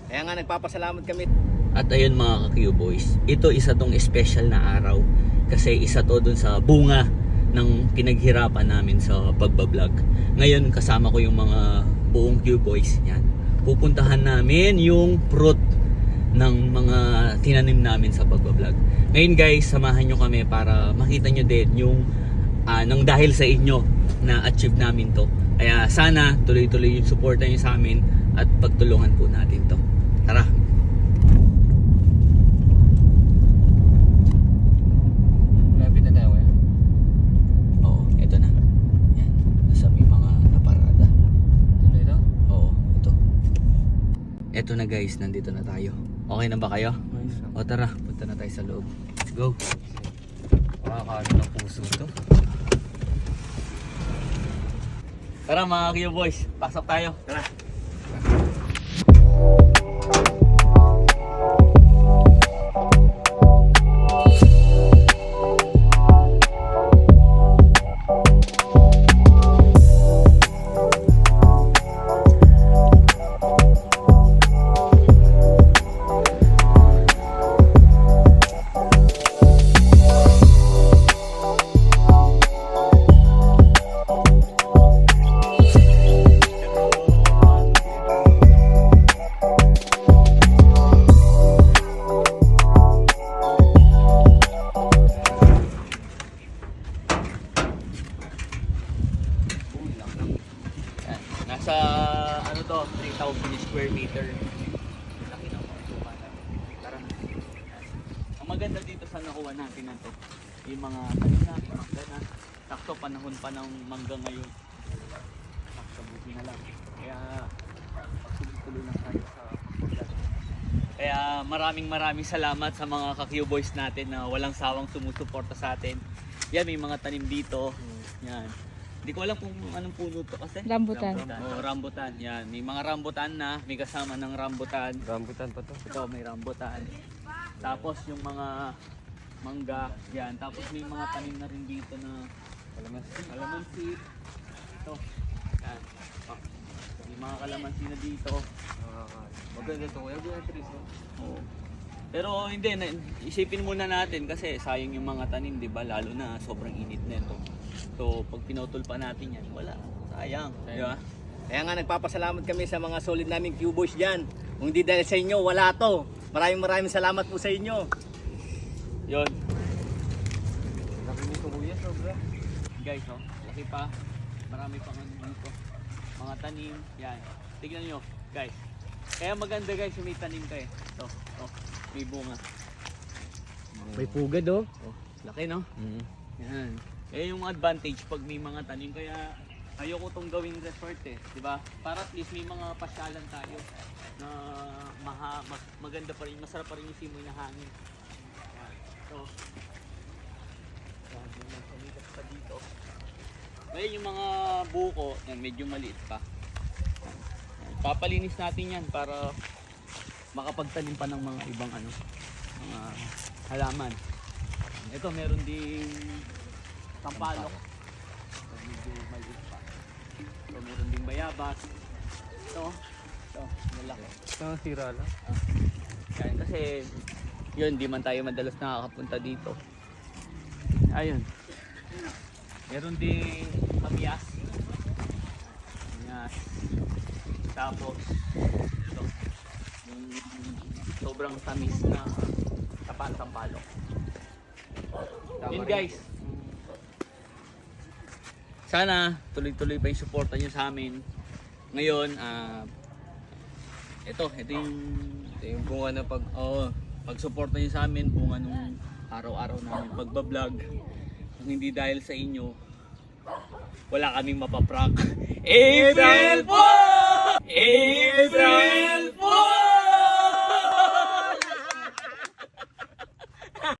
Kaya nga nagpapasalamat kami. At ayun mga ka-Q-Boys, ito isa tong special na araw kasi isa to dun sa bunga ng pinaghirapan namin sa pagbablog. Ngayon kasama ko yung mga buong Q-Boys yan. Pupuntahan namin yung fruit ng mga tinanim namin sa pagbablog. Ngayon guys, samahan nyo kami para makita nyo din yung nang dahil sa inyo na achieve namin to. Kaya sana tuloy-tuloy yung suporta nyo sa amin at pagtulungan po natin to. Tara! Lapit na tayo ngayon. Oo, eto na. Yan. Nasa may mga naparada. Ito na ito? Oo, ito. Eto na guys, nandito na tayo. Okay na ba kayo? O tara, punta na tayo sa loob. Let's go. Makakaano ng puso ito. Tara mga Q-Boys, pasok tayo. Tara. Nasa ano to, 3,000 square meter. Laki ng mga tara. Ang maganda dito sa nakuha natin na to, yung mga tanim natin, mangga na. Sakto panahon pa ng mangga ngayon. Sabuti na lang. Kaya pagsulit-tuloy lang tayo sa pagbablog. Kaya maraming salamat sa mga ka-Q-Boys natin na walang sawang sumusuporta sa atin. Yan, may mga tanim dito. Yan. Hindi ko alam kung anong puno to kasi. Rambutan. Oh, rambutan. Yan. May mga rambutan na. May kasama ng rambutan. Rambutan pa to. Ito, may rambutan. Tapos yung mga mangga. Yan. Tapos may mga tanim na rin dito na kalamansi. Ito. Yan. Oh. May mga kalamansi na dito. Maganda ito kuya. Beatrice. Oh. Pero hindi, isipin muna natin kasi sayang yung mga tanim, di ba? Lalo na sobrang init nito. So, pag pinutol pa natin yan, wala. Sayang. Di ba? Kaya nga nagpapasalamat kami sa mga solid naming Q-Boys dyan. Kung hindi dahil sa inyo, wala to. Maraming salamat po sa inyo. Yun. Laki nito kuya, sobra. Guys, oh, laki pa. Marami pang ano dito. Mga tanim. Yan. Tignan nyo, guys. Kaya maganda guys, yung may tanim ka eh. Ito, may bunga. May pugad oh. Oh, laki no? Yan. Eh yung advantage pag may mga tanim, kaya ayoko tong gawing resort eh, di ba? Para at least may mga pasyalan tayo na maganda pa rin, masarap pa rin yung simoy na hangin. Yan. So, yung magpalikas pa dito. Ngayon yung mga buko, yan medyo maliit pa. Yan. Papalinis natin yan para makapagtanim pa ng mga ibang ano, mga halaman. Ito meron ding sampalok. Medyo maliit pa. So meron ding bayabas. Ito, malaki. Ito, sira lang. Yan, kasi yun, di man tayo madalas nakakapunta dito. Ayun. Meron ding kamyas. Kamyas. Tapos ito, yung sobrang tamis na sampalok. Yun guys. Sana tuloy-tuloy pa yung suporta nyo sa amin. Ngayon, ito yung bunga na pag-suporta nyo sa amin, bunga nung araw-araw namin pagbablog. Kung hindi dahil sa inyo, wala kaming mapaprank. April Fool! April